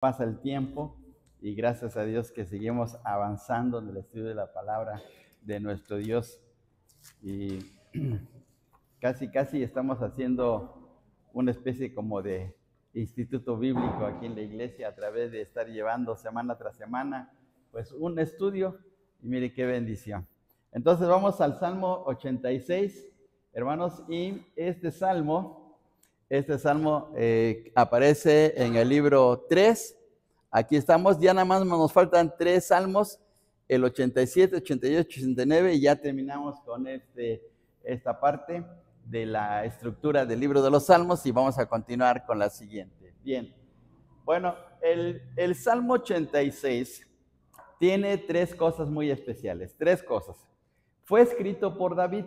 Pasa el tiempo y gracias a Dios que seguimos avanzando en el estudio de la palabra de nuestro Dios. Y casi estamos haciendo una especie como de instituto bíblico aquí en la iglesia a través de estar llevando semana tras semana pues un estudio, y mire qué bendición. Entonces vamos al Salmo 86, hermanos, y este salmo aparece en el libro 3. Aquí estamos, ya nada más nos faltan 3 salmos, el 87, 88, 89, y ya terminamos con esta parte de la estructura del libro de los salmos y vamos a continuar con la siguiente. Bien, bueno, el Salmo 86 tiene 3 cosas muy especiales, 3 cosas. Fue escrito por David.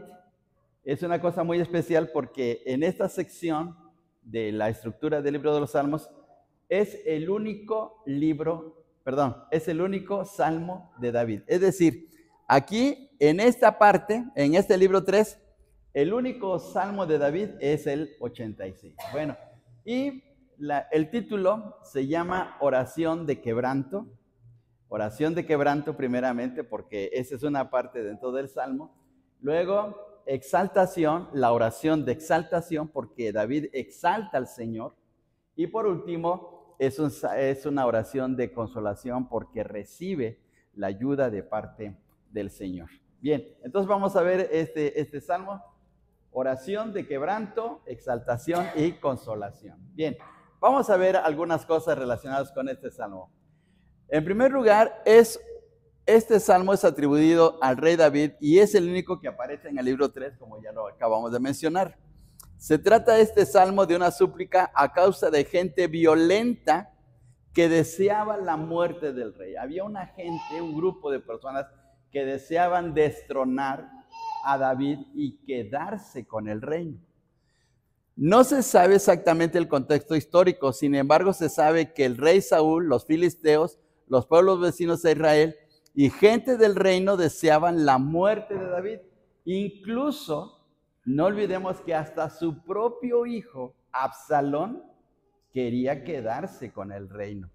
Es una cosa muy especial porque en esta sección de la estructura del libro de los Salmos es el único salmo de David. Es decir, aquí en esta parte, en este libro 3, el único salmo de David es el 86. Bueno, y el título se llama Oración de Quebranto. Oración de quebranto primeramente porque esa es una parte dentro del salmo. Luego, exaltación, la oración de exaltación porque David exalta al Señor. Y por último, es una oración de consolación porque recibe la ayuda de parte del Señor. Bien, entonces vamos a ver este salmo. Oración de quebranto, exaltación y consolación. Bien, vamos a ver algunas cosas relacionadas con este salmo. En primer lugar, este salmo es atribuido al rey David y es el único que aparece en el libro 3, como ya lo acabamos de mencionar. Se trata este salmo de una súplica a causa de gente violenta que deseaba la muerte del rey. Había una gente, un grupo de personas que deseaban destronar a David y quedarse con el reino. No se sabe exactamente el contexto histórico, sin embargo se sabe que el rey Saúl, los filisteos, los pueblos vecinos de Israel y gente del reino deseaban la muerte de David. Incluso, no olvidemos que hasta su propio hijo, Absalón, quería quedarse con el reino.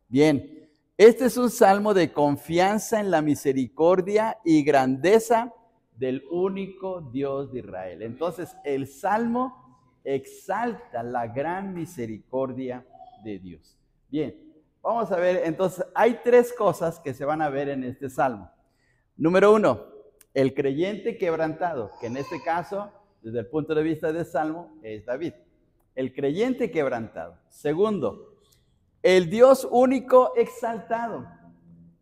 Bien, este es un salmo de confianza en la misericordia y grandeza del único Dios de Israel. Entonces, el salmo exalta la gran misericordia de Dios. Bien, vamos a ver, entonces, hay 3 cosas que se van a ver en este salmo. Número 1, el creyente quebrantado, que en este caso, desde el punto de vista del salmo, es David. El creyente quebrantado. Segundo, el Dios único exaltado.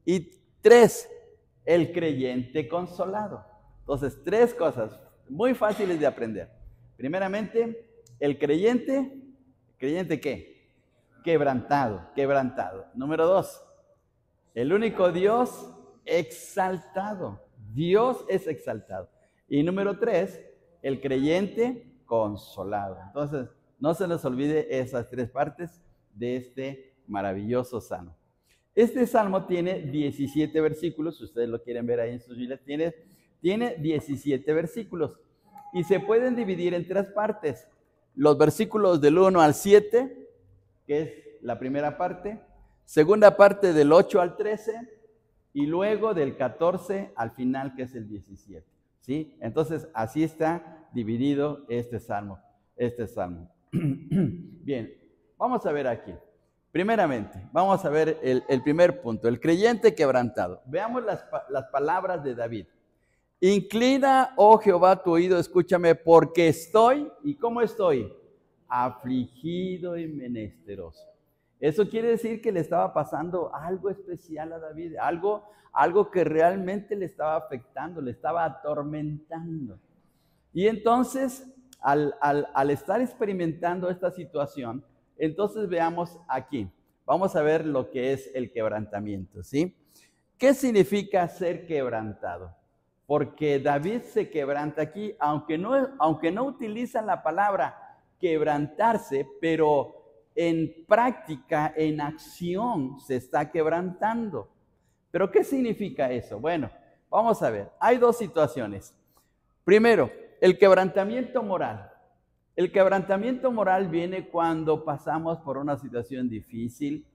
Y 3, el creyente consolado. Entonces, 3 cosas muy fáciles de aprender. Primeramente, el creyente ¿qué? Quebrantado. Número 2, el único Dios exaltado. Dios es exaltado. Y número 3, el creyente consolado. Entonces, no se nos olvide esas 3 partes de este maravilloso salmo. Este salmo tiene 17 versículos, si ustedes lo quieren ver ahí en sus Biblias, tiene 17 versículos y se pueden dividir en 3 partes. Los versículos del 1 al 7, que es la primera parte, segunda parte del 8 al 13 y luego del 14 al final, que es el 17. ¿Sí? Entonces, así está dividido este salmo. Bien, vamos a ver aquí. Primeramente, vamos a ver el primer punto, el creyente quebrantado. Veamos las palabras de David. Inclina, oh Jehová, tu oído, escúchame, porque estoy, ¿y cómo estoy? Afligido y menesteroso. Eso quiere decir que le estaba pasando algo especial a David, algo que realmente le estaba afectando, le estaba atormentando. Y entonces, al estar experimentando esta situación, entonces veamos aquí, vamos a ver lo que es el quebrantamiento, ¿sí? ¿Qué significa ser quebrantado? Porque David se quebranta aquí, aunque no utiliza la palabra quebrantarse, pero en práctica, en acción, se está quebrantando. ¿Pero qué significa eso? Bueno, vamos a ver, hay 2 situaciones. Primero, el quebrantamiento moral. El quebrantamiento moral viene cuando pasamos por una situación difícil,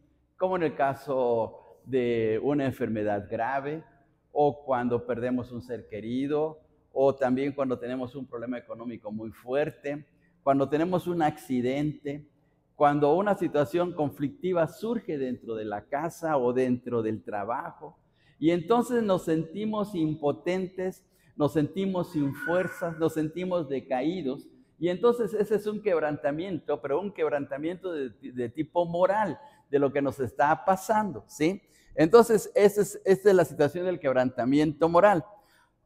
como en el caso de una enfermedad grave, o cuando perdemos un ser querido, o también cuando tenemos un problema económico muy fuerte, cuando tenemos un accidente, cuando una situación conflictiva surge dentro de la casa o dentro del trabajo, y entonces nos sentimos impotentes, nos sentimos sin fuerzas, nos sentimos decaídos, y entonces ese es un quebrantamiento, pero un quebrantamiento de tipo moral, de lo que nos está pasando, ¿sí? Entonces, esta es la situación del quebrantamiento moral.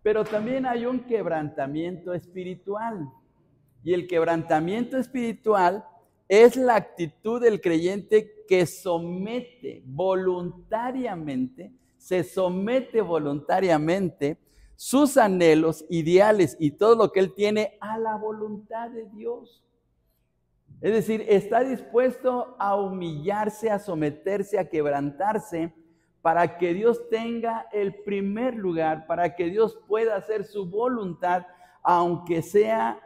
Pero también hay un quebrantamiento espiritual. Y el quebrantamiento espiritual es la actitud del creyente que somete voluntariamente, se somete voluntariamente sus anhelos, ideales y todo lo que él tiene a la voluntad de Dios. Es decir, está dispuesto a humillarse, a someterse, a quebrantarse para que Dios tenga el primer lugar, para que Dios pueda hacer su voluntad, aunque sea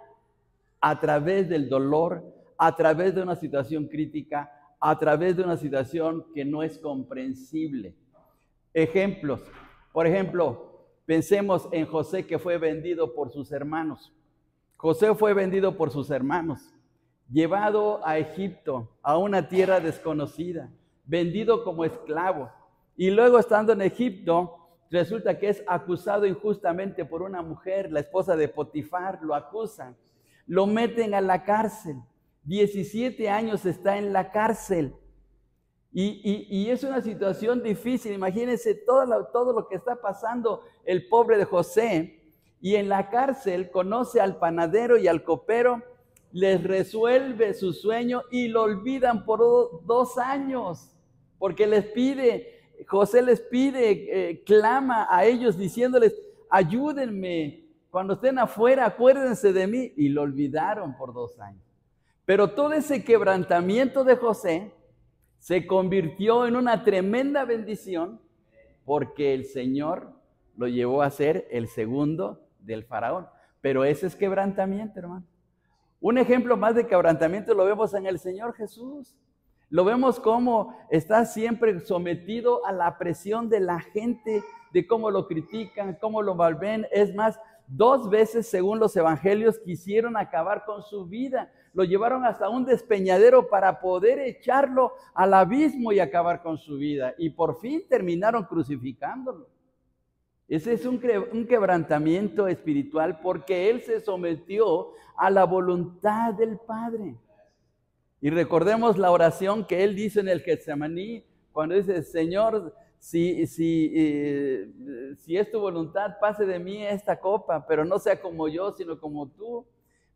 a través del dolor, a través de una situación crítica, a través de una situación que no es comprensible. Ejemplos. Por ejemplo, pensemos en José, que fue vendido por sus hermanos. José fue vendido por sus hermanos, llevado a Egipto, a una tierra desconocida, vendido como esclavo. Y luego, estando en Egipto, resulta que es acusado injustamente por una mujer, la esposa de Potifar, lo acusan, lo meten a la cárcel. 17 años está en la cárcel. Y es una situación difícil. Imagínense todo lo que está pasando el pobre de José. Y en la cárcel conoce al panadero y al copero, les resuelve su sueño y lo olvidan por 2 años. Porque José les pide, clama a ellos diciéndoles, ayúdenme, cuando estén afuera acuérdense de mí. Y lo olvidaron por 2 años. Pero todo ese quebrantamiento de José se convirtió en una tremenda bendición, porque el Señor lo llevó a ser el segundo del faraón. Pero ese es quebrantamiento, hermano. Un ejemplo más de quebrantamiento lo vemos en el Señor Jesús. Lo vemos cómo está siempre sometido a la presión de la gente, de cómo lo critican, cómo lo malven. Es más, 2 veces, según los evangelios, quisieron acabar con su vida. Lo llevaron hasta un despeñadero para poder echarlo al abismo y acabar con su vida. Y por fin terminaron crucificándolo. Ese es un quebrantamiento espiritual, porque él se sometió a la voluntad del Padre. Y recordemos la oración que él dice en el Getsemaní, cuando dice, Señor, si es tu voluntad, pase de mí esta copa, pero no sea como yo, sino como tú,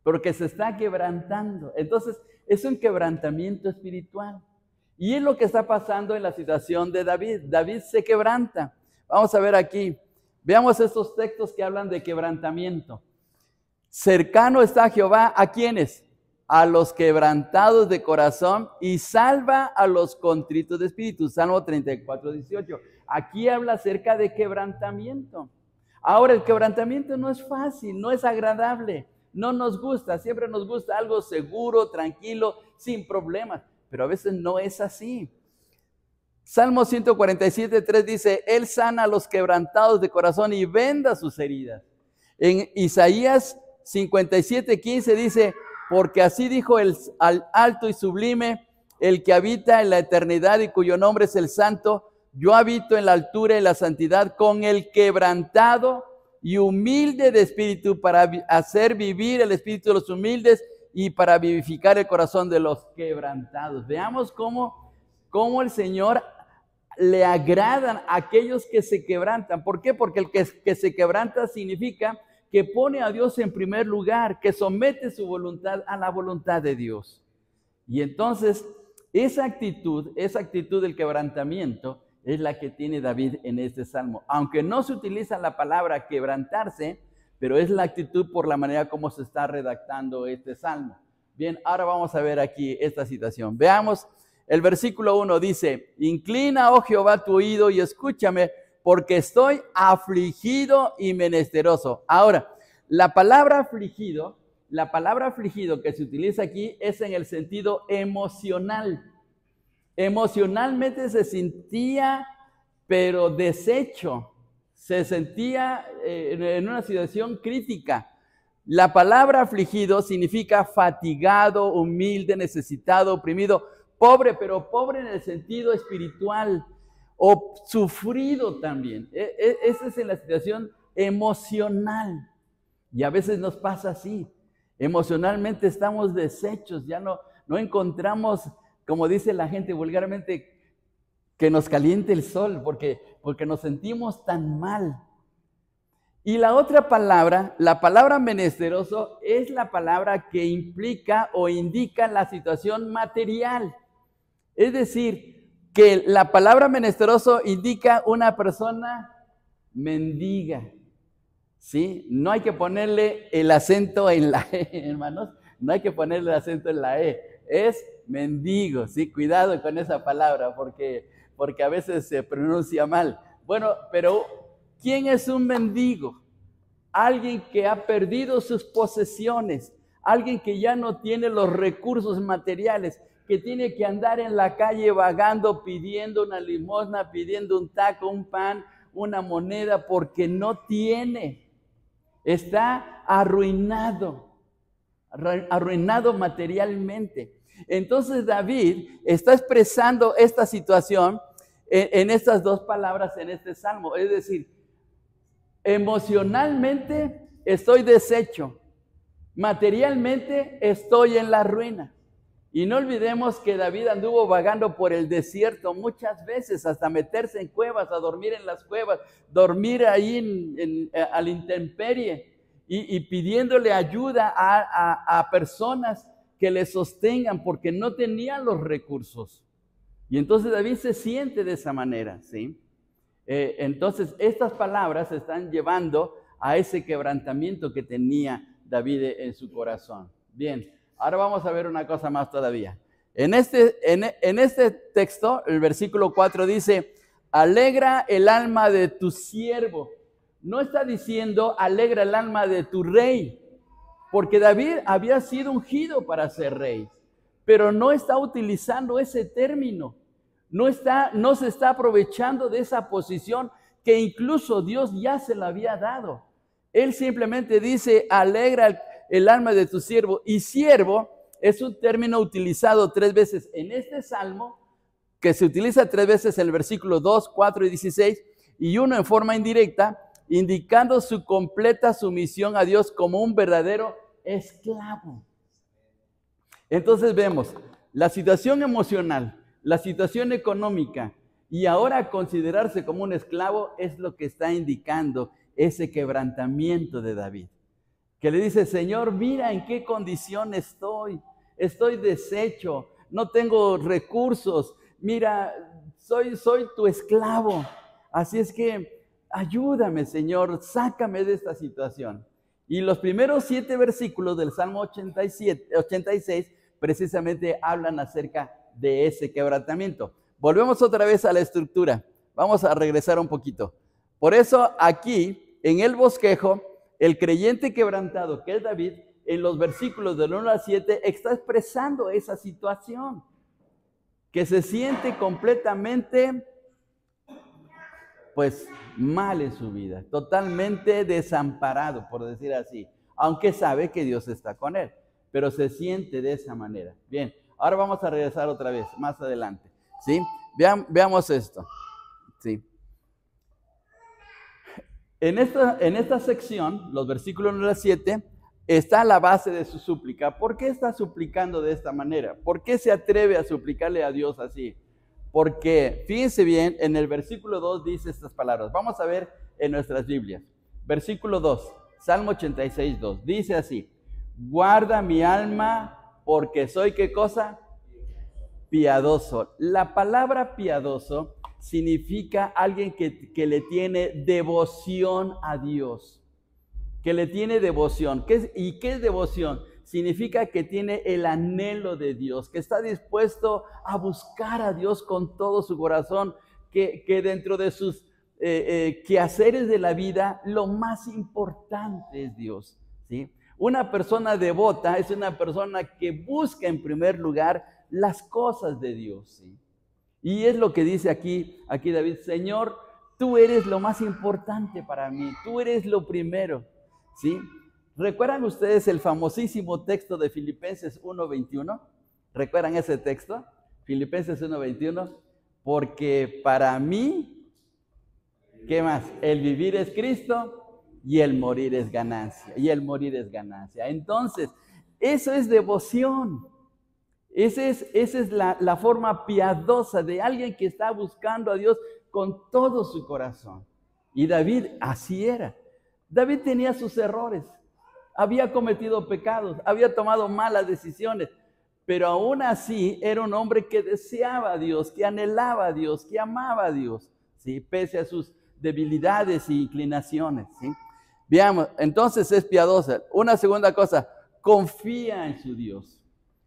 porque se está quebrantando. Entonces, es un quebrantamiento espiritual. Y es lo que está pasando en la situación de David. David se quebranta. Vamos a ver aquí. Veamos estos textos que hablan de quebrantamiento. Cercano está Jehová, ¿a quiénes? A los quebrantados de corazón, y salva a los contritos de espíritu. Salmo 34, 18. Aquí habla acerca de quebrantamiento. Ahora, el quebrantamiento no es fácil, no es agradable, no nos gusta. Siempre nos gusta algo seguro, tranquilo, sin problemas, pero a veces no es así. Salmo 147, 3 dice, Él sana a los quebrantados de corazón y venda sus heridas. En Isaías 57, 15 dice, porque así dijo al alto y sublime, el que habita en la eternidad y cuyo nombre es el Santo, yo habito en la altura y la santidad con el quebrantado y humilde de espíritu, para hacer vivir el espíritu de los humildes y para vivificar el corazón de los quebrantados. Veamos cómo el Señor le agradan a aquellos que se quebrantan. ¿Por qué? Porque el que se quebranta significa que pone a Dios en primer lugar, que somete su voluntad a la voluntad de Dios. Y entonces, esa actitud del quebrantamiento es la que tiene David en este salmo. Aunque no se utiliza la palabra quebrantarse, pero es la actitud por la manera como se está redactando este salmo. Bien, ahora vamos a ver aquí esta situación. Veamos, el versículo 1 dice, inclina, oh Jehová, tu oído y escúchame, porque estoy afligido y menesteroso. Ahora, la palabra afligido que se utiliza aquí es en el sentido emocional. Emocionalmente se sentía, pero deshecho. Se sentía en una situación crítica. La palabra afligido significa fatigado, humilde, necesitado, oprimido, pobre, pero pobre en el sentido espiritual, o sufrido también. Esa es la situación emocional. Y a veces nos pasa así. Emocionalmente estamos deshechos, ya no encontramos, como dice la gente vulgarmente, que nos caliente el sol, porque nos sentimos tan mal. Y la otra palabra, la palabra menesteroso, es la palabra que implica o indica la situación material. Es decir, que la palabra menesteroso indica una persona mendiga. ¿Sí? No hay que ponerle el acento en la E, hermanos. No hay que ponerle el acento en la E. Es mendigo, ¿sí? Cuidado con esa palabra porque a veces se pronuncia mal. Bueno, pero ¿quién es un mendigo? Alguien que ha perdido sus posesiones, alguien que ya no tiene los recursos materiales, que tiene que andar en la calle vagando, pidiendo una limosna, pidiendo un taco, un pan, una moneda, porque no tiene. Está arruinado materialmente. Entonces David está expresando esta situación en estas dos palabras en este salmo. Es decir, emocionalmente estoy deshecho, materialmente estoy en la ruina. Y no olvidemos que David anduvo vagando por el desierto muchas veces, hasta meterse en cuevas, a dormir en las cuevas, dormir ahí a la intemperie y pidiéndole ayuda a personas que le sostengan porque no tenían los recursos. Y entonces David se siente de esa manera, ¿sí? Entonces estas palabras están llevando a ese quebrantamiento que tenía David en su corazón. Bien. Ahora vamos a ver una cosa más todavía. En este texto, el versículo 4 dice, alegra el alma de tu siervo. No está diciendo, alegra el alma de tu rey, porque David había sido ungido para ser rey, pero no está utilizando ese término. No se está aprovechando de esa posición que incluso Dios ya se la había dado. Él simplemente dice, alegra el alma de tu siervo. Y siervo es un término utilizado 3 veces en este salmo, que se utiliza 3 veces en el versículo 2, 4 y 16, y uno en forma indirecta, indicando su completa sumisión a Dios como un verdadero esclavo. Entonces vemos la situación emocional, la situación económica, y ahora considerarse como un esclavo es lo que está indicando ese quebrantamiento de David. Que le dice, Señor, mira en qué condición estoy deshecho, no tengo recursos, mira, soy tu esclavo, así es que ayúdame, Señor, sácame de esta situación. Y los primeros 7 versículos del Salmo 86 precisamente hablan acerca de ese quebrantamiento. Volvemos otra vez a la estructura, vamos a regresar un poquito. Por eso aquí, en el bosquejo, el creyente quebrantado, que es David, en los versículos del 1 al 7, está expresando esa situación, que se siente completamente, pues, mal en su vida, totalmente desamparado, por decir así, aunque sabe que Dios está con él, pero se siente de esa manera. Bien, ahora vamos a regresar otra vez, más adelante, ¿sí? Veamos esto, ¿sí? En esta sección, los versículos 1 al 7, está la base de su súplica. ¿Por qué está suplicando de esta manera? ¿Por qué se atreve a suplicarle a Dios así? Porque, fíjense bien, en el versículo 2 dice estas palabras. Vamos a ver en nuestras Biblias. Versículo 2, Salmo 86, 2. Dice así, guarda mi alma porque soy, ¿qué cosa? Piadoso. La palabra piadoso significa alguien que le tiene devoción a Dios, que le tiene devoción. ¿Y qué es devoción? Significa que tiene el anhelo de Dios, que está dispuesto a buscar a Dios con todo su corazón, que dentro de sus quehaceres de la vida, lo más importante es Dios, ¿sí? Una persona devota es una persona que busca en primer lugar las cosas de Dios, ¿sí? Y es lo que dice aquí David: Señor, tú eres lo más importante para mí, tú eres lo primero, ¿sí? ¿Recuerdan ustedes el famosísimo texto de Filipenses 1:21? ¿Recuerdan ese texto? Filipenses 1:21. Porque para mí, ¿qué más? El vivir es Cristo y el morir es ganancia. Y el morir es ganancia. Entonces, eso es devoción. Esa es la forma piadosa de alguien que está buscando a Dios con todo su corazón. Y David así era. David tenía sus errores, había cometido pecados, había tomado malas decisiones, pero aún así era un hombre que deseaba a Dios, que anhelaba a Dios, que amaba a Dios, ¿sí? Pese a sus debilidades e inclinaciones, ¿sí? Veamos, entonces es piadosa. Una segunda cosa, confía en su Dios.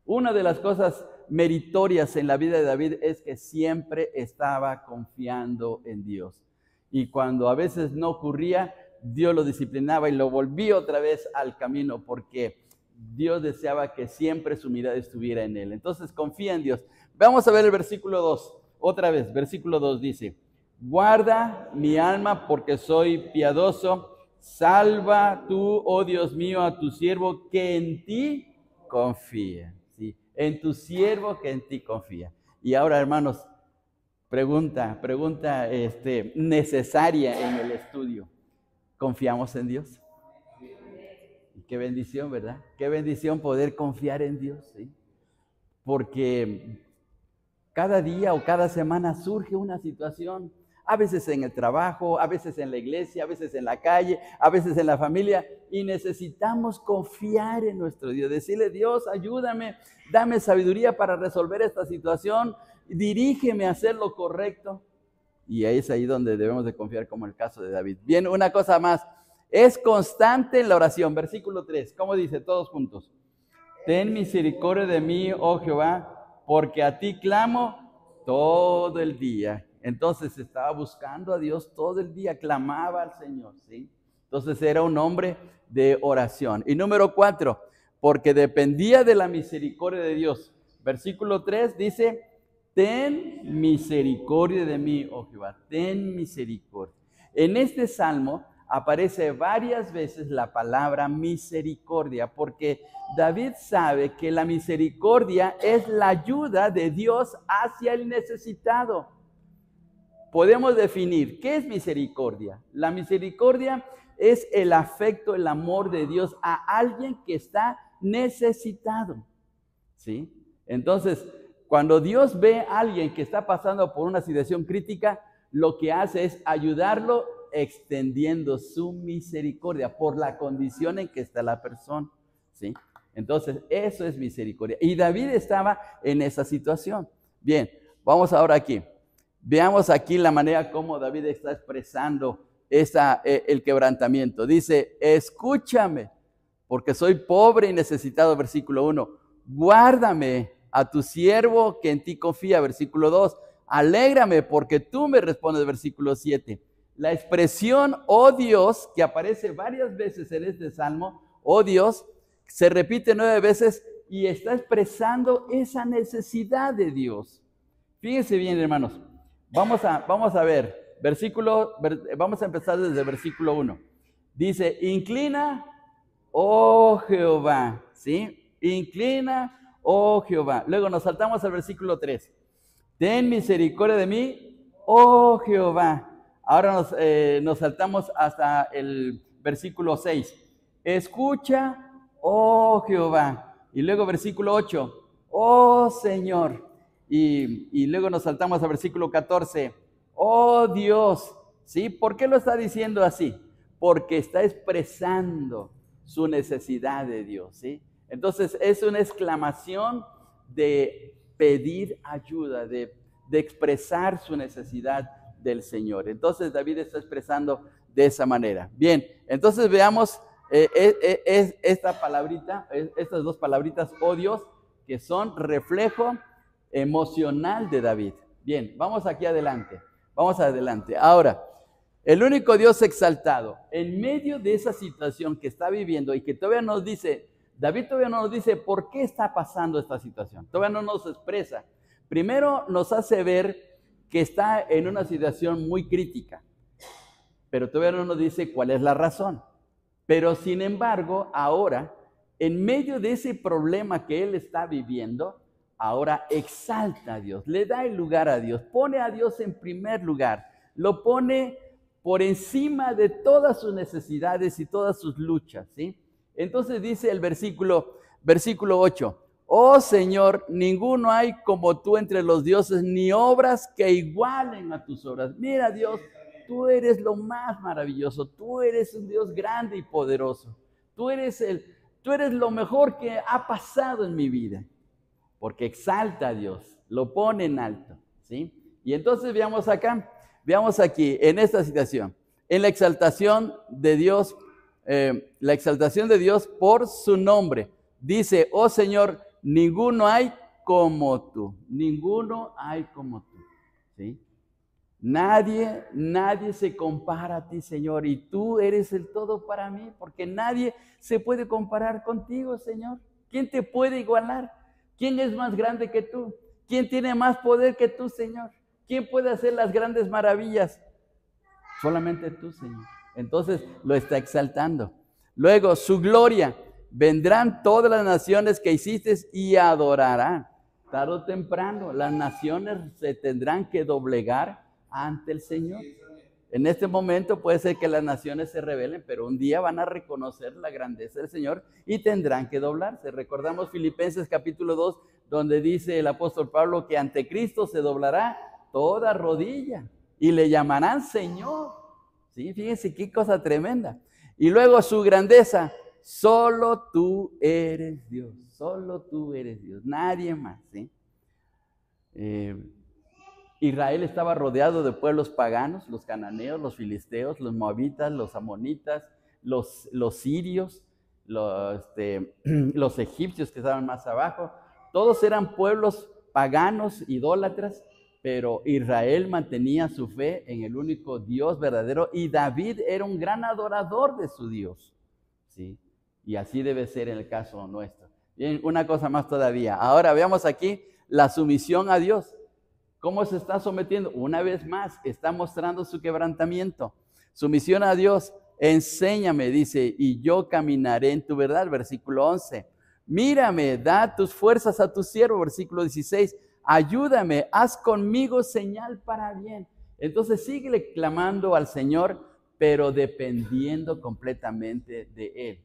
Una de las cosas meritorias en la vida de David es que siempre estaba confiando en Dios. Y cuando a veces no ocurría, Dios lo disciplinaba y lo volvía otra vez al camino, porque Dios deseaba que siempre su mirada estuviera en él. Entonces confía en Dios. Vamos a ver el versículo 2. Otra vez, versículo 2 dice: guarda mi alma porque soy piadoso. Salva tú, oh Dios mío, a tu siervo que en ti confía. ¿Sí? En tu siervo que en ti confía. Y ahora, hermanos, pregunta necesaria en el estudio: ¿confiamos en Dios? Y qué bendición, ¿verdad? Qué bendición poder confiar en Dios, ¿sí? Porque cada día o cada semana surge una situación, a veces en el trabajo, a veces en la iglesia, a veces en la calle, a veces en la familia, y necesitamos confiar en nuestro Dios, decirle: Dios, ayúdame, dame sabiduría para resolver esta situación, dirígeme a hacer lo correcto. Y ahí es ahí donde debemos de confiar, como el caso de David. Bien, una cosa más, es constante en la oración. Versículo 3, ¿cómo dice? Todos juntos: ten misericordia de mí, oh Jehová, porque a ti clamo todo el día. Entonces estaba buscando a Dios todo el día, clamaba al Señor, ¿sí? Entonces era un hombre de oración. Y número 4, porque dependía de la misericordia de Dios. Versículo 3 dice: ten misericordia de mí, oh Jehová, ten misericordia. En este salmo aparece varias veces la palabra misericordia, porque David sabe que la misericordia es la ayuda de Dios hacia el necesitado. Podemos definir qué es misericordia. La misericordia es el afecto, el amor de Dios a alguien que está necesitado, ¿sí? Entonces, cuando Dios ve a alguien que está pasando por una situación crítica, lo que hace es ayudarlo extendiendo su misericordia por la condición en que está la persona, ¿sí? Entonces, eso es misericordia. Y David estaba en esa situación. Bien, vamos ahora aquí. Veamos aquí la manera como David está expresando el quebrantamiento. Dice: escúchame, porque soy pobre y necesitado, versículo 1. Guárdame a tu siervo que en ti confía, versículo 2. Alégrame porque tú me respondes, versículo 7. La expresión oh Dios, que aparece varias veces en este salmo, oh Dios, se repite 9 veces y está expresando esa necesidad de Dios. Fíjense bien, hermanos. Vamos a ver, vamos a empezar desde el versículo 1. Dice: inclina, oh Jehová, ¿sí? Inclina, oh Jehová. Luego nos saltamos al versículo 3. Ten misericordia de mí, oh Jehová. Ahora nos saltamos hasta el versículo 6. Escucha, oh Jehová. Y luego versículo 8. Oh Señor. Y luego nos saltamos al versículo 14. Oh Dios. ¿Sí? ¿Por qué lo está diciendo así? Porque está expresando su necesidad de Dios, ¿sí? Entonces es una exclamación de pedir ayuda, de expresar su necesidad del Señor. Entonces David está expresando de esa manera. Bien, entonces veamos esta palabrita, estas dos palabritas, oh Dios, que son reflejo emocional de David. Bien, vamos aquí adelante. Vamos adelante. Ahora, el único Dios exaltado, en medio de esa situación que está viviendo y que todavía nos dice, David todavía no nos dice por qué está pasando esta situación. Todavía no nos expresa. Primero nos hace ver que está en una situación muy crítica, pero todavía no nos dice cuál es la razón. Pero sin embargo, ahora, en medio de ese problema que él está viviendo, ahora exalta a Dios, le da el lugar a Dios, pone a Dios en primer lugar, lo pone por encima de todas sus necesidades y todas sus luchas, ¿sí? Entonces dice el versículo 8, oh Señor, ninguno hay como tú entre los dioses, ni obras que igualen a tus obras. Mira, Dios, tú eres lo más maravilloso, tú eres un Dios grande y poderoso, tú eres lo mejor que ha pasado en mi vida, porque exalta a Dios, lo pone en alto, ¿sí? Y entonces veamos acá, veamos aquí, en esta situación, en la exaltación de Dios por su nombre. Dice, oh Señor, ninguno hay como tú, ninguno hay como tú, ¿sí? Nadie se compara a ti, Señor, y tú eres el todo para mí, porque nadie se puede comparar contigo, Señor. ¿Quién te puede igualar? ¿Quién es más grande que tú? ¿Quién tiene más poder que tú, Señor? ¿Quién puede hacer las grandes maravillas? Solamente tú, Señor. Entonces lo está exaltando. Luego, su gloria. Vendrán todas las naciones que hiciste y adorarán. Tarde o temprano, las naciones se tendrán que doblegar ante el Señor. En este momento puede ser que las naciones se rebelen, pero un día van a reconocer la grandeza del Señor y tendrán que doblarse. Recordamos Filipenses capítulo 2, donde dice el apóstol Pablo que ante Cristo se doblará toda rodilla y le llamarán Señor. ¿Sí? Fíjense qué cosa tremenda. Y luego su grandeza, solo tú eres Dios, solo tú eres Dios, nadie más, ¿sí? Israel estaba rodeado de pueblos paganos, los cananeos, los filisteos, los moabitas, los amonitas, los sirios, los egipcios que estaban más abajo. Todos eran pueblos paganos, idólatras, pero Israel mantenía su fe en el único Dios verdadero y David era un gran adorador de su Dios, ¿sí? Y así debe ser en el caso nuestro. Bien, una cosa más todavía. Ahora veamos aquí la sumisión a Dios. ¿Cómo se está sometiendo? Una vez más, está mostrando su quebrantamiento. Sumisión a Dios. Enséñame, dice, y yo caminaré en tu verdad. Versículo 11. Mírame, da tus fuerzas a tu siervo. Versículo 16. Ayúdame, haz conmigo señal para bien. Entonces sigue clamando al Señor, pero dependiendo completamente de Él.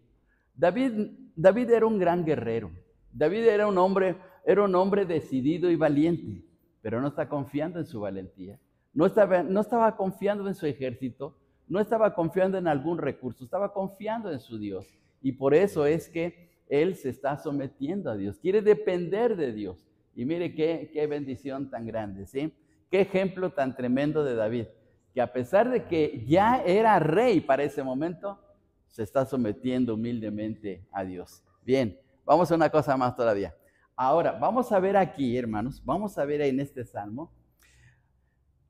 David era un gran guerrero. David era un hombre decidido y valiente, pero no está confiando en su valentía. No estaba confiando en su ejército, no estaba confiando en algún recurso, estaba confiando en su Dios. Y por eso es que él se está sometiendo a Dios, quiere depender de Dios. Y mire qué bendición tan grande, ¿sí? Qué ejemplo tan tremendo de David, que a pesar de que ya era rey para ese momento, se está sometiendo humildemente a Dios. Bien, vamos a una cosa más todavía. Ahora, vamos a ver aquí, hermanos, vamos a ver en este salmo.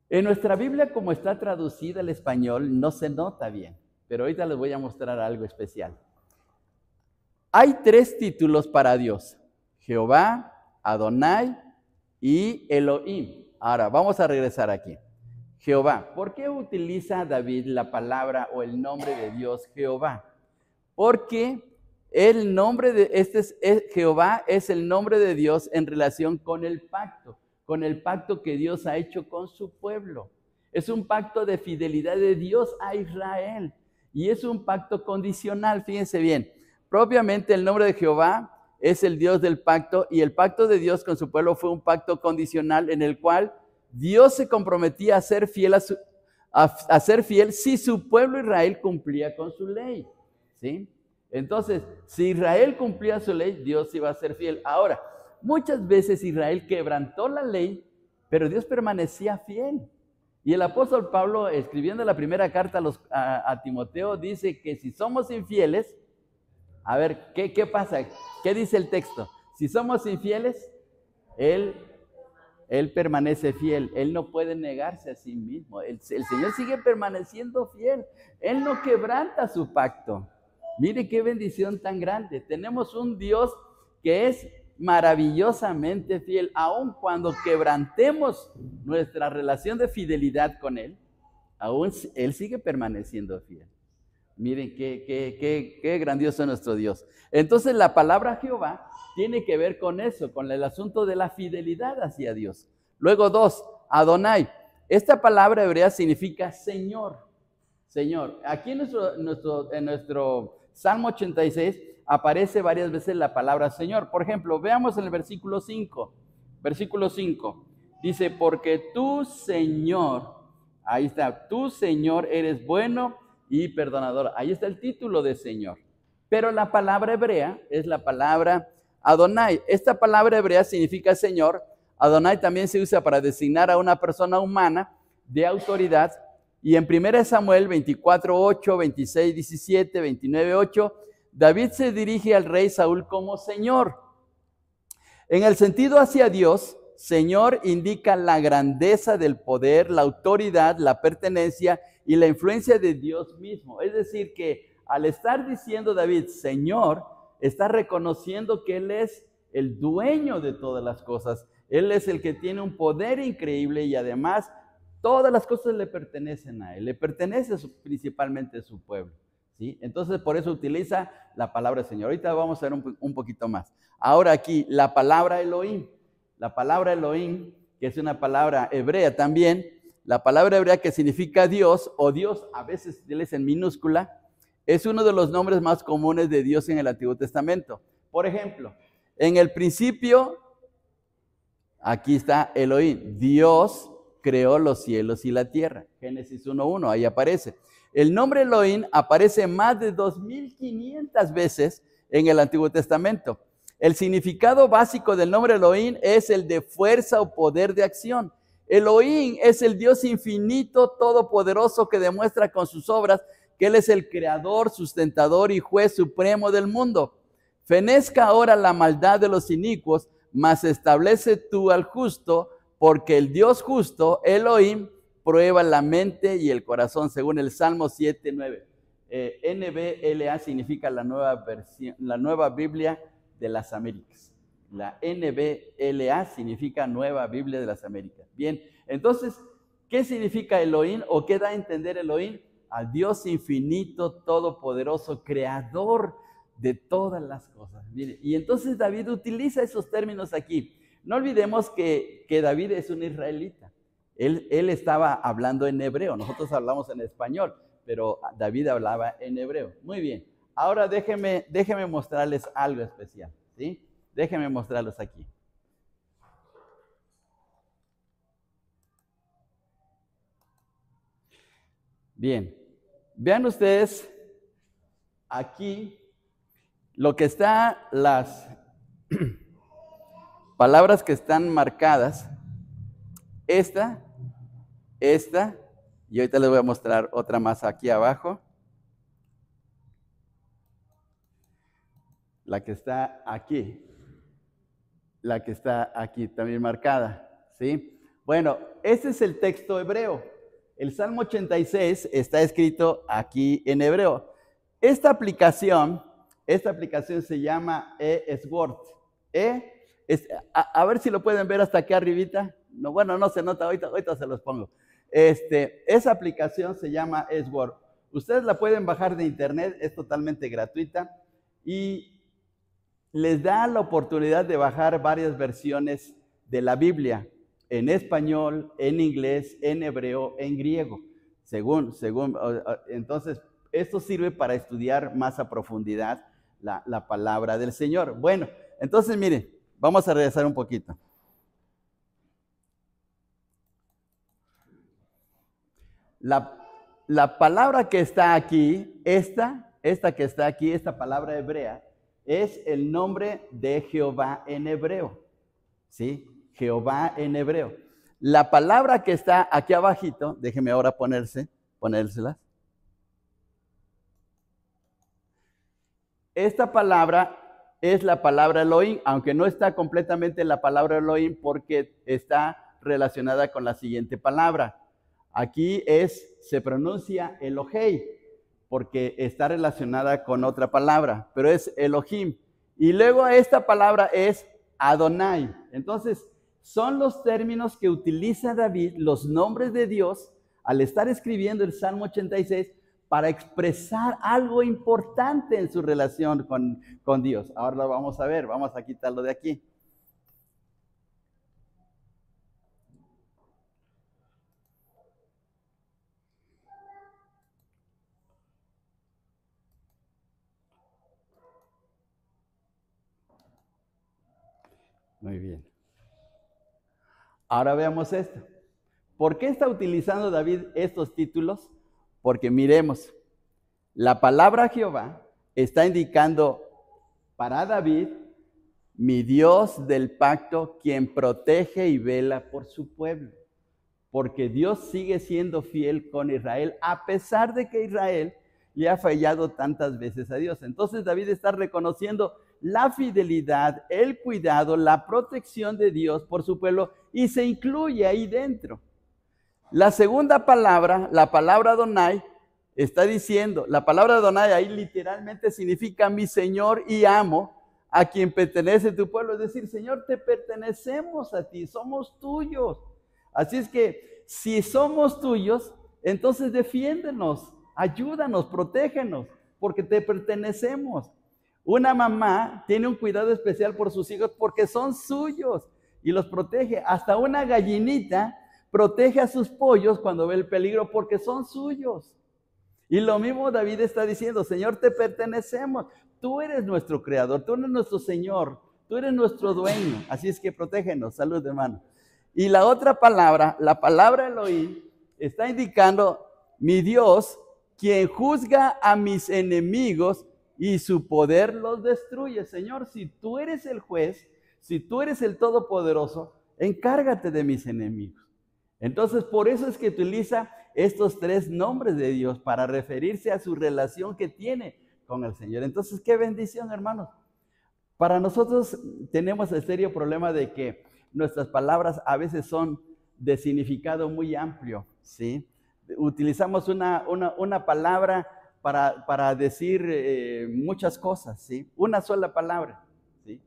En nuestra Biblia, como está traducida al español, no se nota bien, pero ahorita les voy a mostrar algo especial. Hay 3 títulos para Dios: Jehová, Adonai y Elohim. Ahora, vamos a regresar aquí. Jehová. ¿Por qué utiliza David la palabra o el nombre de Dios Jehová? Porque el nombre de Jehová es el nombre de Dios en relación con el pacto que Dios ha hecho con su pueblo. Es un pacto de fidelidad de Dios a Israel y es un pacto condicional. Fíjense bien, propiamente el nombre de Jehová es el Dios del pacto y el pacto de Dios con su pueblo fue un pacto condicional en el cual Dios se comprometía a ser fiel si su pueblo Israel cumplía con su ley, ¿sí? Entonces, si Israel cumplía su ley, Dios iba a ser fiel. Ahora, muchas veces Israel quebrantó la ley, pero Dios permanecía fiel. Y el apóstol Pablo, escribiendo la primera carta a Timoteo, dice que si somos infieles, a ver, ¿qué pasa? ¿Qué dice el texto? Si somos infieles, Él permanece fiel. Él no puede negarse a sí mismo. El Señor sigue permaneciendo fiel. Él no quebranta su pacto. Mire qué bendición tan grande. Tenemos un Dios que es maravillosamente fiel, aun cuando quebrantemos nuestra relación de fidelidad con Él, aún Él sigue permaneciendo fiel. Miren qué grandioso es nuestro Dios. Entonces la palabra Jehová tiene que ver con eso, con el asunto de la fidelidad hacia Dios. Luego 2, Adonai. Esta palabra hebrea significa Señor. Señor. Aquí en nuestro Salmo 86 aparece varias veces la palabra Señor. Por ejemplo, veamos en el versículo 5. Versículo 5. Dice, porque tú, Señor, ahí está, tú, Señor, eres bueno y perdonador. Ahí está el título de Señor. Pero la palabra hebrea es la palabra Adonai. Esta palabra hebrea significa Señor. Adonai también se usa para designar a una persona humana de autoridad. Y en 1 Samuel 24:8, 26:17, 29:8, David se dirige al rey Saúl como Señor. En el sentido hacia Dios, Señor indica la grandeza del poder, la autoridad, la pertenencia y la influencia de Dios mismo. Es decir, que al estar diciendo David, Señor, está reconociendo que Él es el dueño de todas las cosas. Él es el que tiene un poder increíble y además todas las cosas le pertenecen a Él. Le pertenece principalmente a su pueblo, ¿sí? Entonces, por eso utiliza la palabra Señor. Ahorita vamos a ver un poquito más. Ahora aquí, la palabra Elohim. La palabra Elohim, que es una palabra hebrea también, la palabra hebrea que significa Dios, o Dios a veces es en minúscula, es uno de los nombres más comunes de Dios en el Antiguo Testamento. Por ejemplo, en el principio, aquí está Elohim, Dios creó los cielos y la tierra. Génesis 1:1, ahí aparece. El nombre Elohim aparece más de 2500 veces en el Antiguo Testamento. El significado básico del nombre Elohim es el de fuerza o poder de acción. Elohim es el Dios infinito, todopoderoso, que demuestra con sus obras que Él es el creador, sustentador y juez supremo del mundo. Fenezca ahora la maldad de los inicuos, mas establece tú al justo, porque el Dios justo, Elohim, prueba la mente y el corazón, según el Salmo 7:9. NBLA significa la nueva Biblia de las Américas. La NBLA significa Nueva Biblia de las Américas. Bien, entonces, ¿qué significa Elohim o qué da a entender Elohim? Al Dios infinito, todopoderoso, creador de todas las cosas. Mire, y entonces David utiliza esos términos aquí. No olvidemos que David es un israelita. Él estaba hablando en hebreo, nosotros hablamos en español, pero David hablaba en hebreo. Muy bien. Ahora déjenme mostrarles algo especial, ¿sí? Déjenme mostrarlos aquí. Bien, vean ustedes aquí lo que está, las palabras que están marcadas, esta, y ahorita les voy a mostrar otra más aquí abajo. La que está aquí también marcada, ¿sí? Bueno, este es el texto hebreo. El Salmo 86 está escrito aquí en hebreo. Esta aplicación se llama eSword. A ver si lo pueden ver hasta aquí arribita. No, bueno, no se nota, ahorita se los pongo. Esa aplicación se llama eSword. Ustedes la pueden bajar de internet, es totalmente gratuita y les da la oportunidad de bajar varias versiones de la Biblia, en español, en inglés, en hebreo, en griego, entonces, esto sirve para estudiar más a profundidad la palabra del Señor. Bueno, entonces miren, vamos a regresar un poquito. La palabra que está aquí, esta que está aquí, esta palabra hebrea, es el nombre de Jehová en hebreo, ¿sí? Jehová en hebreo. La palabra que está aquí abajito, déjeme ahora ponérselas. Esta palabra es la palabra Elohim, aunque no está completamente la palabra Elohim porque está relacionada con la siguiente palabra. Aquí se pronuncia Elohei, porque está relacionada con otra palabra, pero es Elohim. Y luego esta palabra es Adonai. Entonces, son los términos que utiliza David, los nombres de Dios, al estar escribiendo el Salmo 86, para expresar algo importante en su relación con Dios. Ahora lo vamos a ver, vamos a quitarlo de aquí. Muy bien. Ahora veamos esto. ¿Por qué está utilizando David estos títulos? Porque miremos, la palabra Jehová está indicando para David, mi Dios del pacto, quien protege y vela por su pueblo. Porque Dios sigue siendo fiel con Israel, a pesar de que Israel le ha fallado tantas veces a Dios. Entonces David está reconociendo la fidelidad, el cuidado, la protección de Dios por su pueblo y se incluye ahí dentro. La segunda palabra, la palabra Adonai, está diciendo, la palabra Adonai ahí literalmente significa mi Señor y amo, a quien pertenece tu pueblo. Es decir, Señor, te pertenecemos a ti, somos tuyos. Así es que si somos tuyos, entonces defiéndenos, ayúdanos, protégenos, porque te pertenecemos. Una mamá tiene un cuidado especial por sus hijos porque son suyos y los protege. Hasta una gallinita protege a sus pollos cuando ve el peligro porque son suyos. Y lo mismo David está diciendo, Señor, te pertenecemos. Tú eres nuestro creador, tú eres nuestro Señor, tú eres nuestro dueño. Así es que protégenos. Salud, hermano. Y la otra palabra, la palabra Elohim, está indicando mi Dios, quien juzga a mis enemigos y su poder los destruye. Señor, si tú eres el juez, si tú eres el todopoderoso, encárgate de mis enemigos. Entonces, por eso es que utiliza estos tres nombres de Dios para referirse a su relación que tiene con el Señor. Entonces, qué bendición, hermanos. Para nosotros tenemos el serio problema de que nuestras palabras a veces son de significado muy amplio, ¿sí? Utilizamos una palabra para decir muchas cosas, ¿sí? Una sola palabra, ¿sí?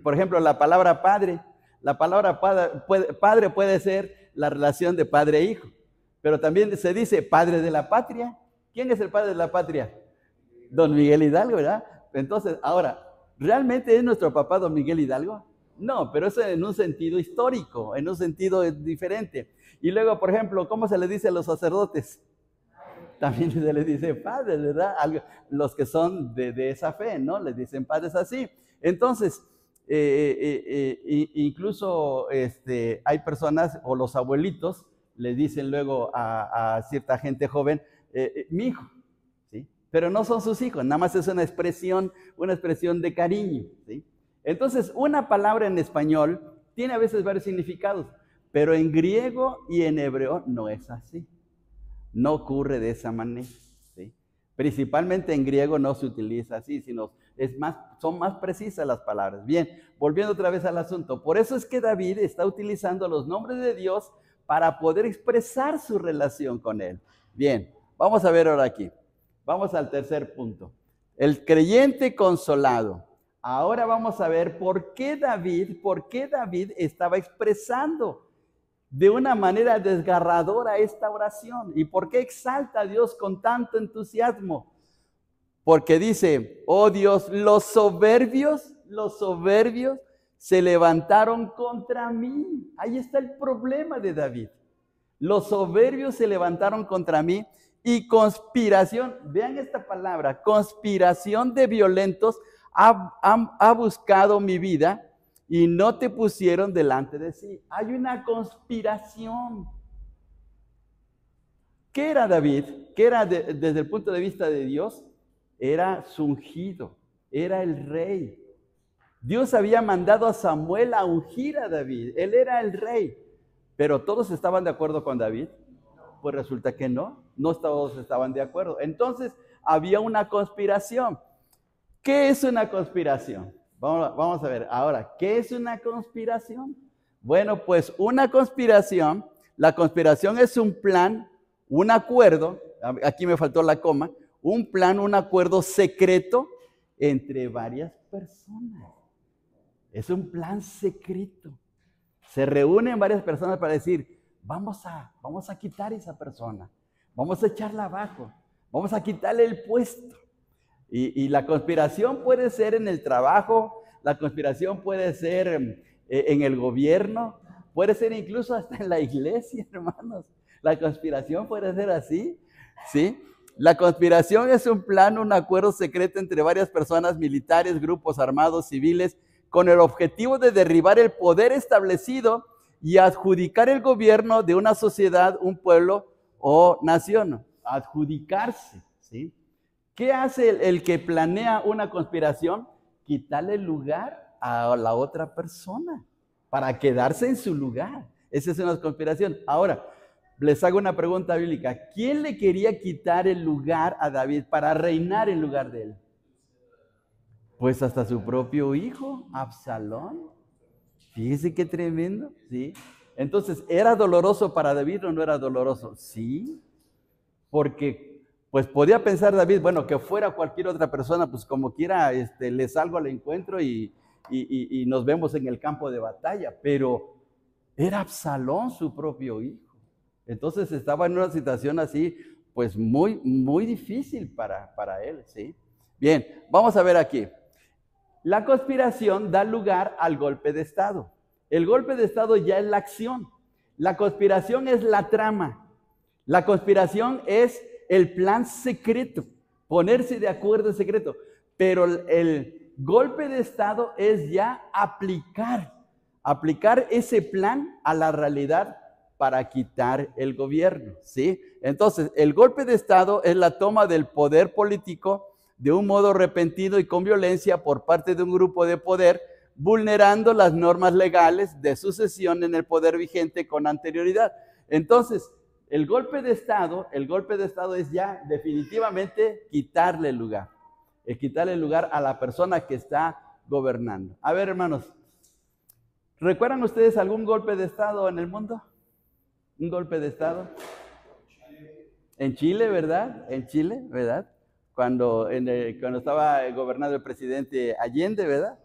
Por ejemplo, la palabra padre. La palabra padre puede ser la relación de padre e hijo, pero también se dice padre de la patria. ¿Quién es el padre de la patria? Don Miguel Hidalgo, ¿verdad? Entonces, ahora, ¿realmente es nuestro papá Don Miguel Hidalgo? No, pero eso en un sentido histórico, en un sentido diferente. Y luego, por ejemplo, ¿cómo se le dice a los sacerdotes? También se les dice padres, ¿verdad? Los que son de esa fe, ¿no? Les dicen padres así. Entonces, incluso hay personas o los abuelitos le dicen luego a cierta gente joven, mi hijo, ¿sí? Pero no son sus hijos, nada más es una expresión de cariño, ¿sí? Entonces, una palabra en español tiene a veces varios significados, pero en griego y en hebreo no es así. No ocurre de esa manera, ¿sí? Principalmente en griego no se utiliza así, sino son más precisas las palabras. Bien, volviendo otra vez al asunto. Por eso es que David está utilizando los nombres de Dios para poder expresar su relación con Él. Bien, vamos a ver ahora aquí. Vamos al tercer punto. El creyente consolado. Ahora vamos a ver por qué David estaba expresando de una manera desgarradora esta oración. ¿Y por qué exalta a Dios con tanto entusiasmo? Porque dice, oh Dios, los soberbios se levantaron contra mí. Ahí está el problema de David. Los soberbios se levantaron contra mí y conspiración, vean esta palabra, conspiración de violentos ha buscado mi vida y no te pusieron delante de sí. Hay una conspiración. ¿Qué era David? ¿Qué era desde el punto de vista de Dios? Era su ungido, era el rey. Dios había mandado a Samuel a ungir a David. Él era el rey. ¿Pero todos estaban de acuerdo con David? Pues resulta que no todos estaban de acuerdo. Entonces había una conspiración. ¿Qué es una conspiración? Vamos a ver ahora, ¿qué es una conspiración? Bueno, pues una conspiración, la conspiración es un plan, un acuerdo, aquí me faltó la coma, un plan, un acuerdo secreto entre varias personas. Es un plan secreto. Se reúnen varias personas para decir, vamos a quitar a esa persona, vamos a echarla abajo, vamos a quitarle el puesto. Y la conspiración puede ser en el trabajo, la conspiración puede ser en el gobierno, puede ser incluso hasta en la iglesia, hermanos. La conspiración puede ser así, ¿sí? La conspiración es un plan, un acuerdo secreto entre varias personas, militares, grupos armados, civiles, con el objetivo de derribar el poder establecido y adjudicar el gobierno de una sociedad, un pueblo o nación. Adjudicarse, ¿sí? ¿Qué hace el que planea una conspiración? Quitarle lugar a la otra persona para quedarse en su lugar. Esa es una conspiración. Ahora, les hago una pregunta bíblica. ¿Quién le quería quitar el lugar a David para reinar en lugar de él? Pues hasta su propio hijo, Absalón. Fíjese qué tremendo, ¿sí? Entonces, ¿era doloroso para David o no era doloroso? Sí, porque pues podía pensar David, bueno, que fuera cualquier otra persona, pues como quiera, le salgo al encuentro y nos vemos en el campo de batalla, pero era Absalón su propio hijo. Entonces estaba en una situación así, pues muy difícil para él, ¿sí? Bien, vamos a ver aquí. La conspiración da lugar al golpe de Estado. El golpe de Estado ya es la acción. La conspiración es la trama. La conspiración es el plan secreto, ponerse de acuerdo en secreto. Pero el golpe de Estado es ya aplicar ese plan a la realidad para quitar el gobierno, ¿sí? Entonces, el golpe de Estado es la toma del poder político de un modo repentino y con violencia por parte de un grupo de poder, vulnerando las normas legales de sucesión en el poder vigente con anterioridad. Entonces, el golpe de Estado es ya definitivamente quitarle el lugar a la persona que está gobernando. A ver, hermanos, ¿recuerdan ustedes algún golpe de Estado en el mundo? ¿Un golpe de Estado? En Chile, ¿verdad? En Chile, ¿verdad? Cuando estaba gobernando el presidente Allende, ¿verdad?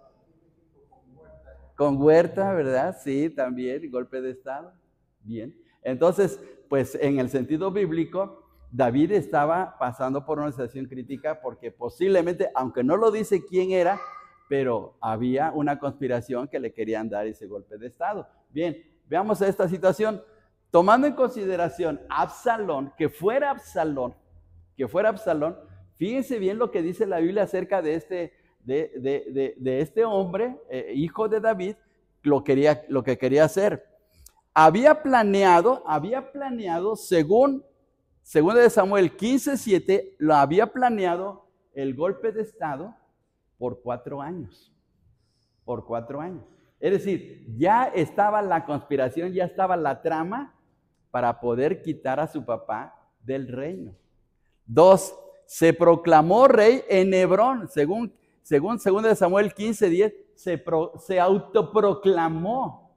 Con Huerta, ¿verdad? Sí, también, golpe de Estado. Bien. Entonces, pues en el sentido bíblico, David estaba pasando por una situación crítica porque posiblemente, aunque no lo dice quién era, pero había una conspiración que le querían dar ese golpe de Estado. Bien, veamos esta situación. Tomando en consideración Absalón, que fuera Absalón, fíjense bien lo que dice la Biblia acerca de este hombre, hijo de David, lo que quería hacer. Había planeado según de Samuel 15:7, lo había planeado el golpe de Estado por 4 años. Por 4 años. Es decir, ya estaba la conspiración, ya estaba la trama para poder quitar a su papá del reino. 2, se proclamó rey en Hebrón, según de Samuel 15:10, se autoproclamó,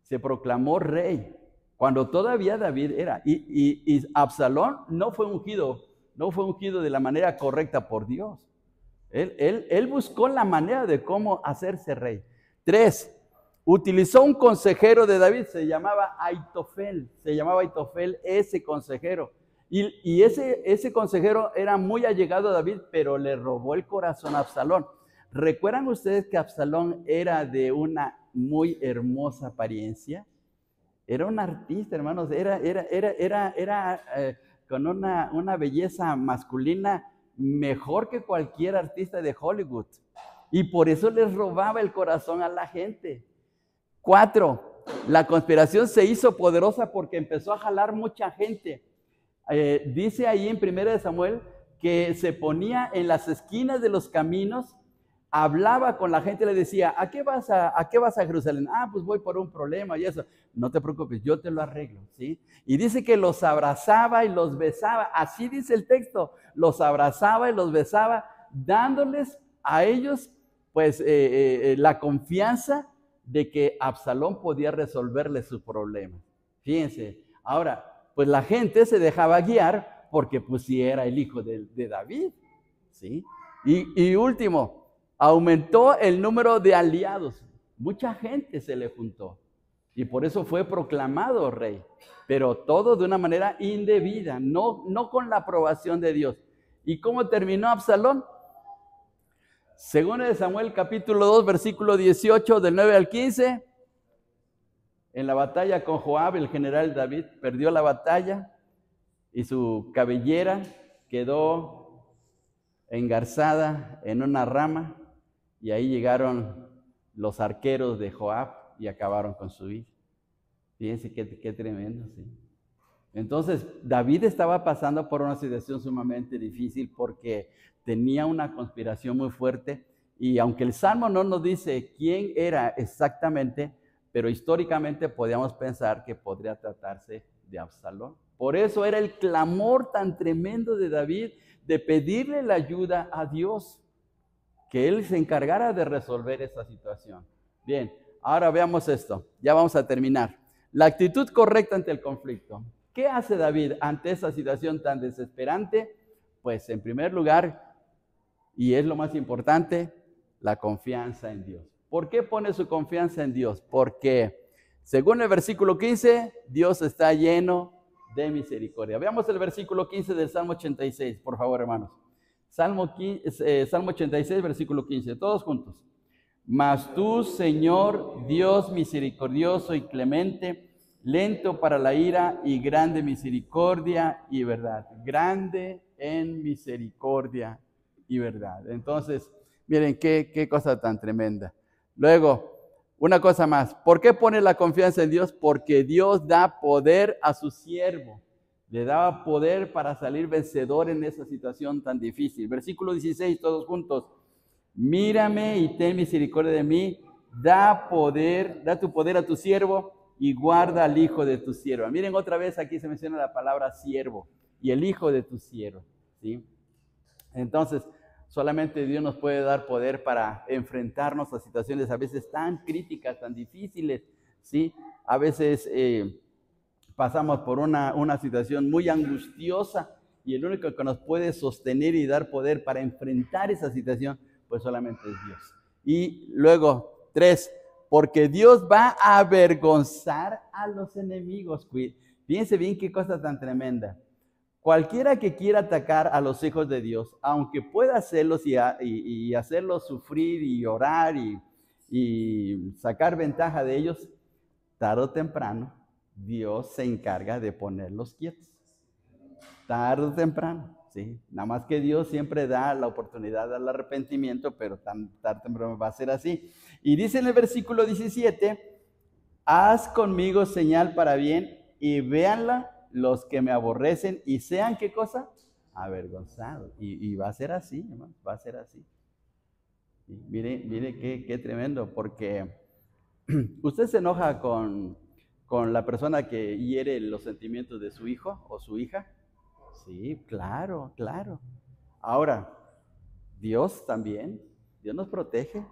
se proclamó rey, cuando todavía David era. Y Absalón no fue ungido de la manera correcta por Dios. Él buscó la manera de cómo hacerse rey. 3, utilizó un consejero de David, se llamaba Aitofel ese consejero. Y ese consejero era muy allegado a David, pero le robó el corazón a Absalón. ¿Recuerdan ustedes que Absalón era de una muy hermosa apariencia? Era un artista, hermanos, era con una belleza masculina mejor que cualquier artista de Hollywood. Y por eso les robaba el corazón a la gente. 4, la conspiración se hizo poderosa porque empezó a jalar mucha gente. Dice ahí en 1 Samuel que se ponía en las esquinas de los caminos, hablaba con la gente, le decía, ¿a qué vas a Jerusalén? Ah, pues voy por un problema y eso. No te preocupes, yo te lo arreglo, ¿sí? Y dice que los abrazaba y los besaba, así dice el texto, los abrazaba y los besaba, dándoles a ellos pues la confianza de que Absalón podía resolverle sus problemas. Fíjense, ahora, pues la gente se dejaba guiar porque pues sí era el hijo de David, ¿sí? Y último, aumentó el número de aliados. mucha gente se le juntó y por eso fue proclamado rey, pero todo de una manera indebida, no con la aprobación de Dios. ¿Y cómo terminó Absalón? Según de Samuel capítulo 2, versículo 18, del 9 al 15, en la batalla con Joab, el general David perdió la batalla y su cabellera quedó engarzada en una rama y ahí llegaron los arqueros de Joab y acabaron con su vida. Fíjense qué tremendo, ¿sí? Entonces, David estaba pasando por una situación sumamente difícil porque tenía una conspiración muy fuerte y aunque el Salmo no nos dice quién era exactamente, pero históricamente podíamos pensar que podría tratarse de Absalón. Por eso era el clamor tan tremendo de David de pedirle la ayuda a Dios, que él se encargara de resolver esa situación. Bien, ahora veamos esto, ya vamos a terminar. La actitud correcta ante el conflicto. ¿Qué hace David ante esa situación tan desesperante? Pues en primer lugar, y es lo más importante, la confianza en Dios. ¿Por qué pone su confianza en Dios? Porque según el versículo 15, Dios está lleno de misericordia. Veamos el versículo 15 del Salmo 86, por favor, hermanos. Salmo 86, versículo 15, todos juntos. Mas tú, Señor, Dios misericordioso y clemente, lento para la ira y grande misericordia y verdad. Grande en misericordia y verdad. Entonces, miren qué cosa tan tremenda. Luego, una cosa más. ¿Por qué pone la confianza en Dios? Porque Dios da poder a su siervo. Le daba poder para salir vencedor en esa situación tan difícil. Versículo 16, todos juntos. Mírame y ten misericordia de mí. Da tu poder a tu siervo y guarda al hijo de tu sierva. Miren, otra vez aquí se menciona la palabra siervo y el hijo de tu siervo, ¿sí? Entonces, solamente Dios nos puede dar poder para enfrentarnos a situaciones a veces tan críticas, tan difíciles, ¿sí? A veces pasamos por una situación muy angustiosa y el único que nos puede sostener y dar poder para enfrentar esa situación, pues solamente es Dios. Y luego, 3, porque Dios va a avergonzar a los enemigos. Fíjense bien qué cosa tan tremenda. Cualquiera que quiera atacar a los hijos de Dios, aunque pueda hacerlos y hacerlos sufrir y orar y sacar ventaja de ellos, tarde o temprano, Dios se encarga de ponerlos quietos. Tarde o temprano, ¿sí? Nada más que Dios siempre da la oportunidad al arrepentimiento, pero tarde o temprano va a ser así. Y dice en el versículo 17, haz conmigo señal para bien y véanla los que me aborrecen y sean, ¿qué cosa? Avergonzados. Y va a ser así, hermano, va a ser así. Y mire qué tremendo, porque usted se enoja con la persona que hiere los sentimientos de su hijo o su hija. Sí, claro, claro. Ahora, Dios también, Dios nos protege.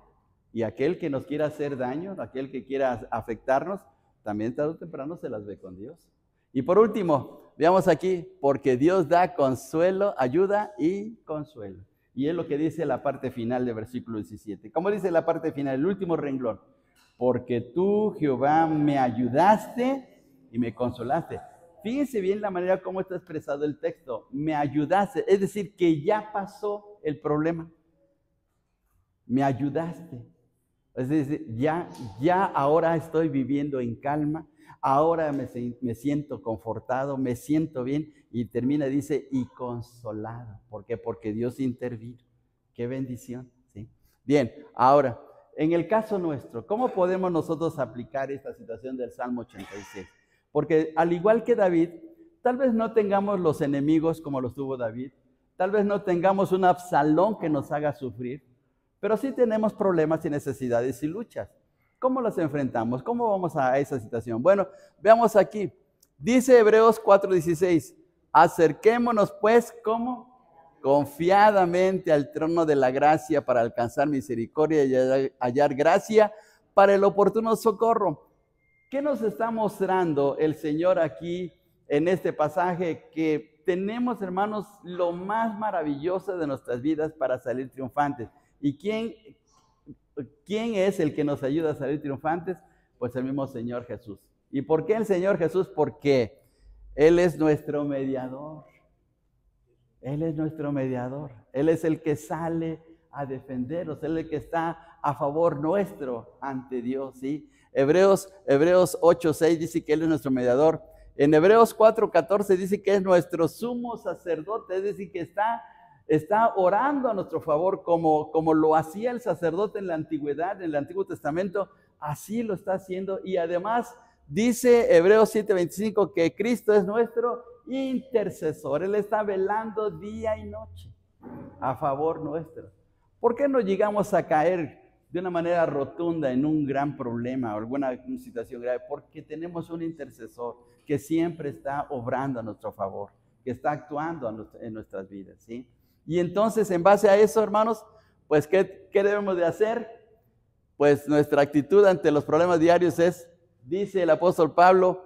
Y aquel que nos quiera hacer daño, aquel que quiera afectarnos, también tarde o temprano se las ve con Dios. Y por último, veamos aquí, porque Dios da consuelo, ayuda y consuelo. Y es lo que dice la parte final del versículo 17. ¿Cómo dice la parte final? El último renglón. Porque tú, Jehová, me ayudaste y me consolaste. Fíjense bien la manera como está expresado el texto. Me ayudaste, es decir, que ya pasó el problema. Me ayudaste. Es decir, ya ahora estoy viviendo en calma. Ahora me siento confortado, me siento bien. Y termina, dice, y consolado. ¿Por qué? Porque Dios intervino. ¡Qué bendición! ¿Sí? Bien, ahora, en el caso nuestro, ¿cómo podemos nosotros aplicar esta situación del Salmo 86? Porque al igual que David, tal vez no tengamos los enemigos como los tuvo David. Tal vez no tengamos un Absalón que nos haga sufrir. Pero sí tenemos problemas y necesidades y luchas. ¿Cómo las enfrentamos? ¿Cómo vamos a esa situación? Bueno, veamos aquí. Dice Hebreos 4:16, acerquémonos pues, ¿cómo? Confiadamente al trono de la gracia para alcanzar misericordia y hallar gracia para el oportuno socorro. ¿Qué nos está mostrando el Señor aquí en este pasaje? Que tenemos, hermanos, lo más maravilloso de nuestras vidas para salir triunfantes. ¿Y quién ¿quién es el que nos ayuda a salir triunfantes? Pues el mismo Señor Jesús. ¿Y por qué el Señor Jesús? Porque Él es nuestro mediador. Él es nuestro mediador. Él es el que sale a defendernos. Él es el que está a favor nuestro ante Dios, ¿sí? Hebreos 8:6 dice que Él es nuestro mediador. En Hebreos 4:14 dice que es nuestro sumo sacerdote, es decir, que está orando a nuestro favor como lo hacía el sacerdote en la antigüedad, en el Antiguo Testamento, así lo está haciendo. Y además dice Hebreos 7:25 que Cristo es nuestro intercesor. Él está velando día y noche a favor nuestro. ¿Por qué no llegamos a caer de una manera rotunda en un gran problema o alguna situación grave? Porque tenemos un intercesor que siempre está obrando a nuestro favor, que está actuando en nuestras vidas, ¿sí? Y entonces, en base a eso, hermanos, pues, ¿qué debemos de hacer? Pues nuestra actitud ante los problemas diarios es, dice el apóstol Pablo,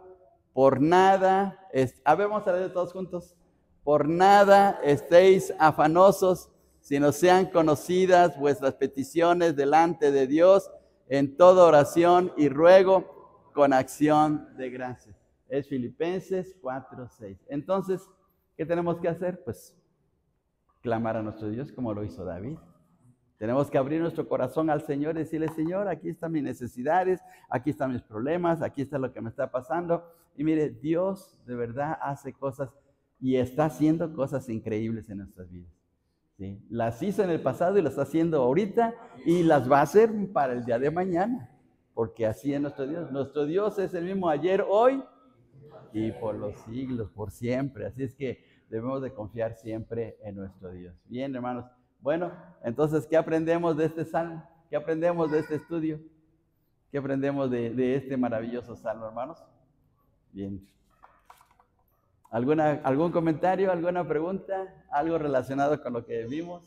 por nada, vamos a leer todos juntos, por nada estéis afanosos, sino sean conocidas vuestras peticiones delante de Dios en toda oración y ruego con acción de gracias. Es Filipenses 4:6. Entonces, ¿qué tenemos que hacer? Pues clamar a nuestro Dios como lo hizo David. Tenemos que abrir nuestro corazón al Señor y decirle, Señor, aquí están mis necesidades, aquí están mis problemas, aquí está lo que me está pasando. Y mire, Dios de verdad hace cosas y está haciendo cosas increíbles en nuestras vidas, ¿sí? Las hizo en el pasado y las está haciendo ahorita y las va a hacer para el día de mañana, porque así es nuestro Dios. Nuestro Dios es el mismo ayer, hoy y por los siglos, por siempre. Así es que debemos de confiar siempre en nuestro Dios. Bien, hermanos. Bueno, entonces, ¿qué aprendemos de este salmo? ¿Qué aprendemos de este estudio? ¿Qué aprendemos de este maravilloso salmo, hermanos? Bien. ¿Algún comentario, alguna pregunta? ¿Algo relacionado con lo que vimos?